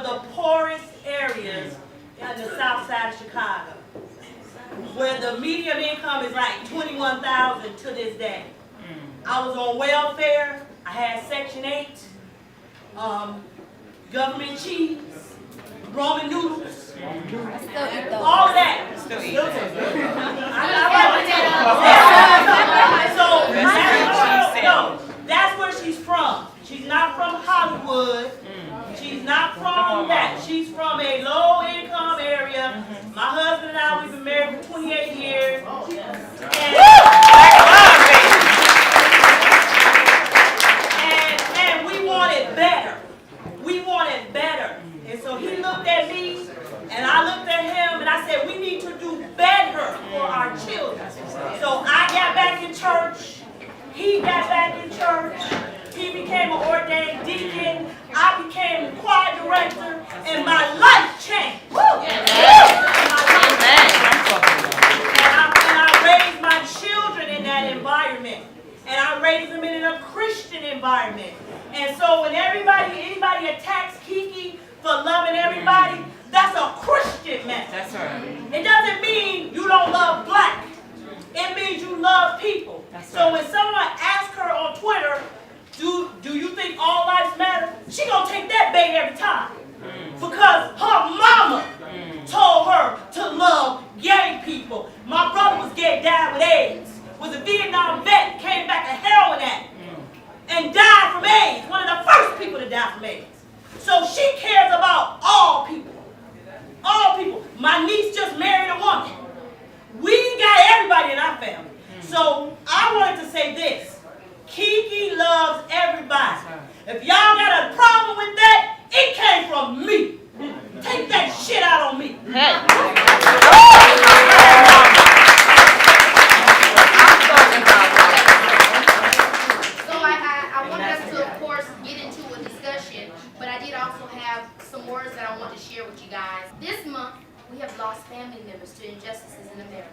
the poorest areas in the south side of Chicago, where the median income is like $21,000 to this day. I was on welfare. I had Section 8, government cheese, Roman noodles, all of that. Still eat So that's where she's from. She's not from Hollywood. She's not from that. She's from a low-income area. My husband and I, we've been married for 28 years. And we wanted better. We wanted better. And so he looked at me, and I looked at him, and I said, we need to do better for our children. So I got back in church. He got back in church. He became an ordained deacon. I became the choir director, and my life changed. And I raised my children in that environment, and I raised them in a Christian environment. And so when anybody attacks Keke for loving everybody, that's a Christian message. That's right. It doesn't mean you don't love black. It means you love people. So when someone asks her on Twitter, do you think all lives matter? She gonna take that bait every time. Because her mama told her to love gay people. My brother was gay, died with AIDS. Was a Vietnam vet, came back a heroin addict. And died from AIDS. One of the first people to die from AIDS. So she cares about all people. All people. My niece just married a woman. We got everybody in our family. So I wanted to say this. Keke loves everybody. If y'all got a problem with that, it came from me. Take that shit out on me. So I wanted us to, of course, get into a discussion, but I did also have some words that I want to share with you guys. This month, we have lost family members to injustices in America.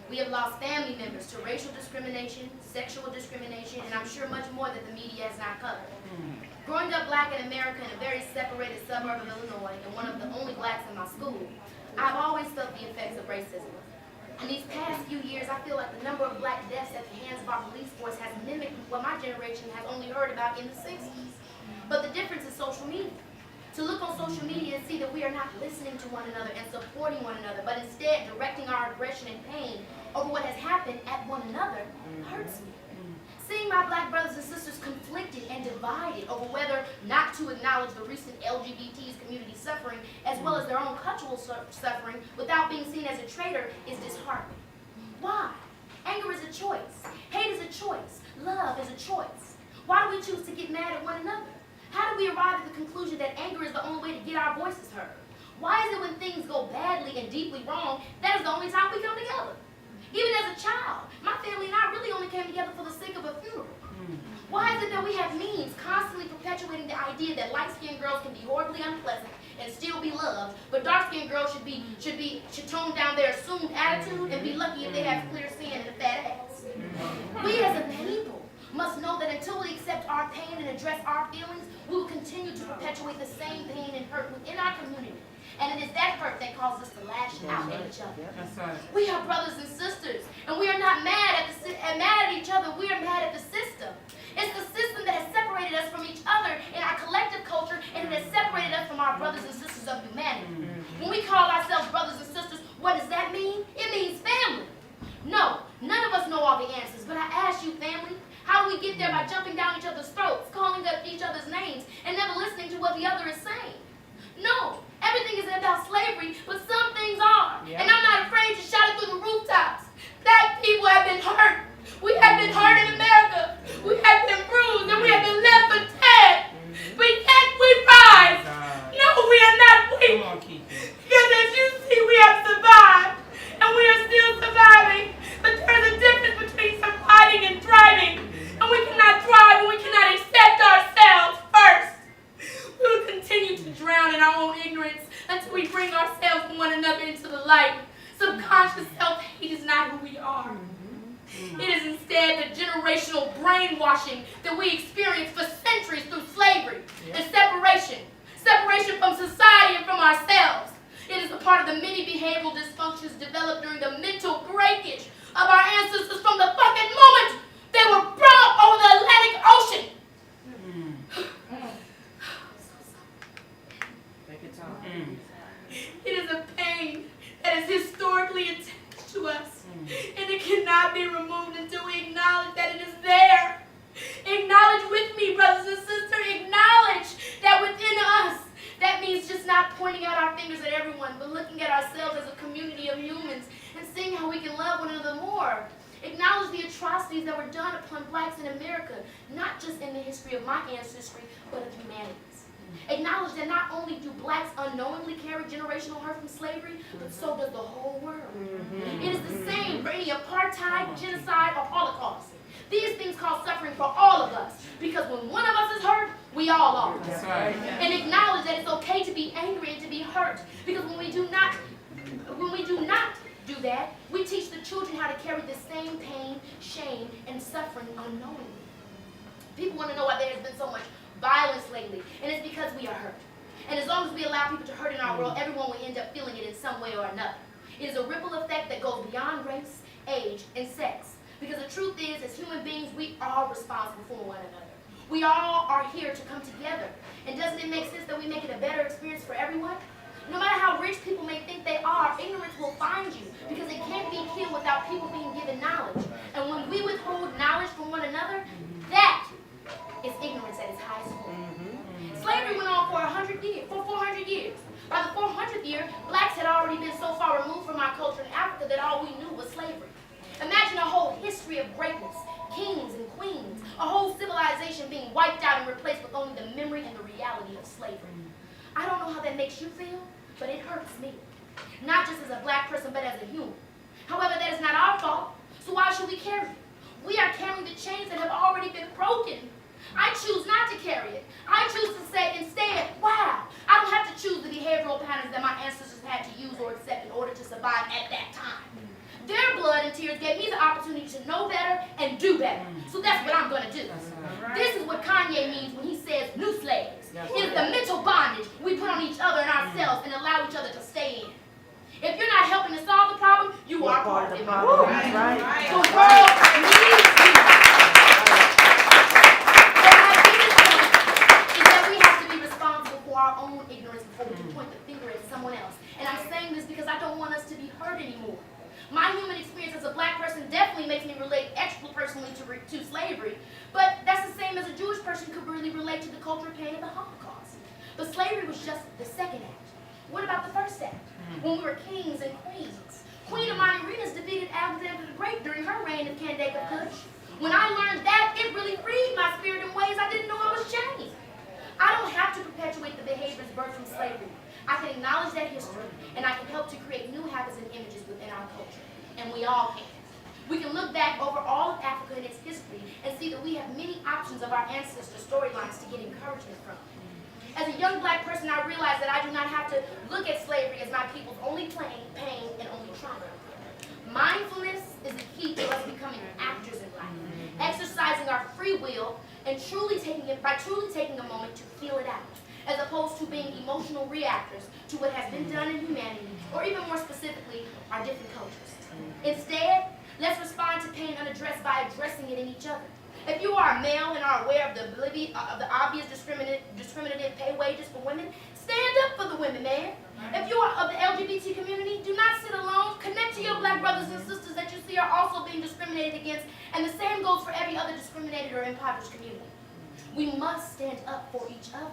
We have lost family members to racial discrimination, sexual discrimination, and I'm sure much more that the media has not covered. Growing up black in America in a very separated suburb of Illinois, and one of the only blacks in my school, I've always felt the effects of racism. In these past few years, I feel like the number of black deaths at the hands of our police force has mimicked what my generation has only heard about in the 60s. But the difference is social media. To look on social media and see that we are not listening to one another and supporting one another, but instead directing our aggression and pain over what has happened at one another hurts me. Seeing my black brothers and sisters conflicted and divided over whether not to acknowledge the recent LGBT's community suffering as well as their own cultural suffering without being seen as a traitor is disheartening. Why? Anger is a choice. Hate is a choice. Love is a choice. Why do we choose to get mad at one another? How do we arrive at the conclusion that anger is the only way to get our voices heard? Why is it when things go badly and deeply wrong, that is the only time we come together? Even as a child, my family and I really only came together for the sake of a funeral. Why is it that we have memes constantly perpetuating the idea that light-skinned girls can be horribly unpleasant and still be loved, but dark-skinned girls should tone down their assumed attitude and be lucky if they have clear skin and a fat ass? We as a people must know that until we accept our pain and address our feelings, we will continue to perpetuate the same pain and hurt within our community. And it is that hurt that causes us to lash out at each other. We are brothers and sisters, and we are not mad at each other. We are mad at the system. It's the system that has separated us from each other in our collective culture, and it has separated us from our brothers and sisters of humanity. When we call ourselves brothers and sisters, what does that mean? It means family. No, none of us know all the answers, but I ask you, family, how do we get there by jumping down each other's throats, calling up each other's names, and never listening to what the other is saying? No, everything isn't about slavery, but some things are. And I'm not afraid to shout it through the rooftops. Black people have been hurt. We have been hurt in America. We have been bruised, and we have been left for dead. But yet we rise. No, we are not weak. Because as you see, we have survived, and we are still surviving. But there's a difference between surviving and thriving. And we cannot thrive when we cannot accept ourselves first. We will continue to drown in our own ignorance until we bring ourselves and one another into the light. Subconscious self-hate is not who we are. It is instead the generational brainwashing that we experienced for centuries through slavery and separation. Separation from society from ourselves. It is a part of the many behavioral dysfunctions developed during the mental breakage of our ancestors from the fucking moment they were brought over the Atlantic Ocean. It is a pain that is historically attached to us, and it cannot be removed until we acknowledge that it is there. Acknowledge with me, brothers and sisters, acknowledge that within us, that means just not pointing out our fingers at everyone, but looking at ourselves as a community of humans and seeing how we can love one another more. Acknowledge the atrocities that were done upon blacks in America, not just in the history of my ancestry, but of humanity's. Acknowledge that not only do blacks unknowingly carry generational hurt from slavery, but so does the whole world. It is the same for any apartheid, genocide, or Holocaust. These things cause suffering for all of us, because when one of us is hurt, we all are. That's right. And acknowledge that it's okay to be angry and to be hurt, because when we do not do that, we teach the children how to carry the same pain, shame, and suffering unknowingly. People want to know why there has been so much violence lately, and it's because we are hurt. And as long as we allow people to hurt in our world, everyone will end up feeling it in some way or another. It is a ripple effect that goes beyond race, age, and sex. Because the truth is, as human beings, we are responsible for one another. We all are here to come together. And doesn't it make sense that we make it a better experience for everyone? No matter how rich people may think they are, ignorance will find you, because it can't be killed without people being given knowledge. And when we withhold knowledge from one another, that is ignorance at its highest form. Slavery went on for 400 years. By the 400th year, blacks had already been so far removed from our culture in Africa that all we knew was slavery. Imagine a whole history of greatness, kings and queens, a whole civilization being wiped out and replaced with only the memory and the reality of slavery. I don't know how that makes you feel, but it hurts me. Not just as a black person, but as a human. However, that is not our fault, so why should we carry it? We are carrying the chains that have already been broken. I choose not to carry it. I choose to say instead, wow, I don't have to choose the behavioral patterns that my ancestors had to use or accept in order to survive at that time. Their blood and tears gave me the opportunity to know better and do better. So that's what I'm going to do. This is what Kanye means when he says new slaves. It is the mental bondage we put on each other and ourselves and allow each other to stay in. If you're not helping to solve the problem, you are part of it. The world needs you. So my biggest point is that we have to be responsible for our own ignorance before we can point the finger at someone else. And I'm saying this because I don't want us to be hurt anymore. My human experience as a black person definitely makes me relate extra personally to slavery, but that's the same as a Jewish person could really relate to the cultural pain of the Holocaust. But slavery was just the second act. What about the first act? When we were kings and queens. Queen Amani-Renas defeated Alexander the Great during her reign of Candake of Kush. When I learned that, it really freed my spirit in ways I didn't know I was chained. I don't have to perpetuate the behaviors birthed from slavery. I can acknowledge that history, and I can help to create new habits and images within our culture. And we all can. We can look back over all of Africa and its history and see that we have many options of our ancestors' storylines to get encouragement from. As a young black person, I realized that I do not have to look at slavery as my people's only pain and only trauma. Mindfulness is the key to us becoming actors in life, exercising our free will and truly taking a moment to feel it out, as opposed to being emotional reactors to what has been done in humanity, or even more specifically, our different cultures. Instead, let's respond to pain unaddressed by addressing it in each other. If you are a male and are aware of the obvious discriminative pay wages for women, stand up for the women, man. If you are of the LGBT community, do not sit alone. Connect to your black brothers and sisters that you see are also being discriminated against, and the same goes for every other discriminated or impoverished community. We must stand up for each other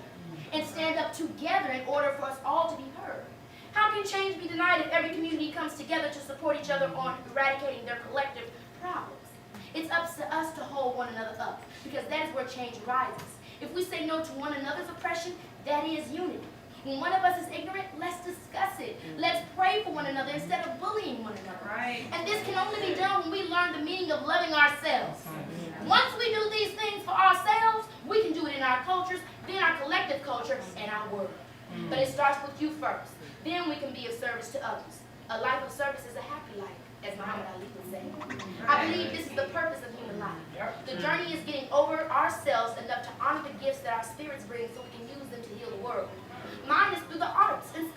and stand up together in order for us all to be heard. How can change be denied if every community comes together to support each other on eradicating their collective problems? It's up to us to hold one another up, because that is where change arises. If we say no to one another's oppression, that is unity. When one of us is ignorant, let's discuss it. Let's pray for one another instead of bullying one another. Right. And this can only be done when we learn the meaning of loving ourselves. Once we do these things for ourselves, we can do it in our cultures, then our collective culture, and our world. But it starts with you first. Then we can be of service to others. A life of service is a happy life, as Muhammad Ali would say. I believe this is the purpose of human life. The journey is getting over ourselves enough to honor the gifts that our spirits bring so we can use them to heal the world. Mine is through the arts and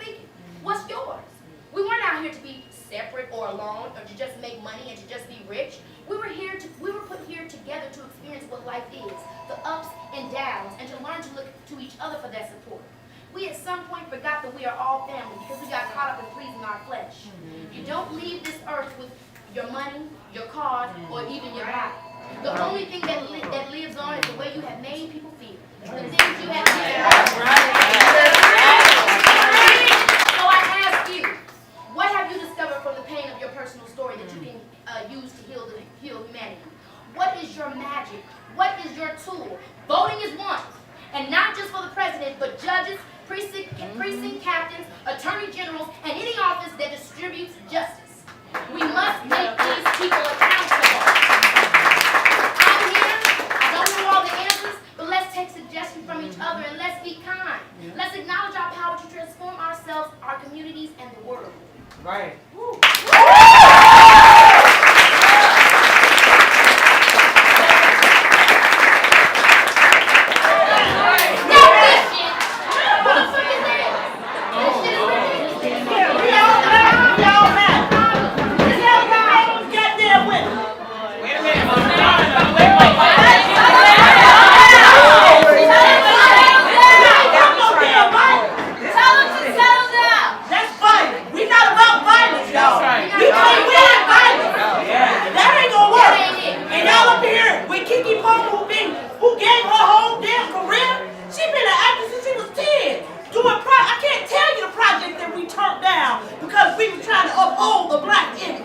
here to be separate or alone or to just make money and to just be rich. We were put here together to experience what life is, the ups and downs, and to learn to look to each other for that support. We at some point forgot that we are all family because we got caught up in pleasing our flesh. You don't leave this earth with your money, your cars, or even your body. The only thing that lives on is the way you have made people feel. The things you have done. So I ask you, what have you discovered from the pain of your personal story that you can use to heal humanity? What is your magic? What is your tool? Voting is one. And not just for the president, but judges, precinct captains, attorney generals, and any office that distributes justice. We must make these people accountable. I'm here. I don't know all the answers, but let's take suggestions from each other and let's be kind. Let's acknowledge our power to transform ourselves, our communities, and the world. Right. Woo. Keke Palmer, who gave her whole damn career, she been an actress since she was 10. I can't tell you the project that we turned down because we were trying to uphold the black image.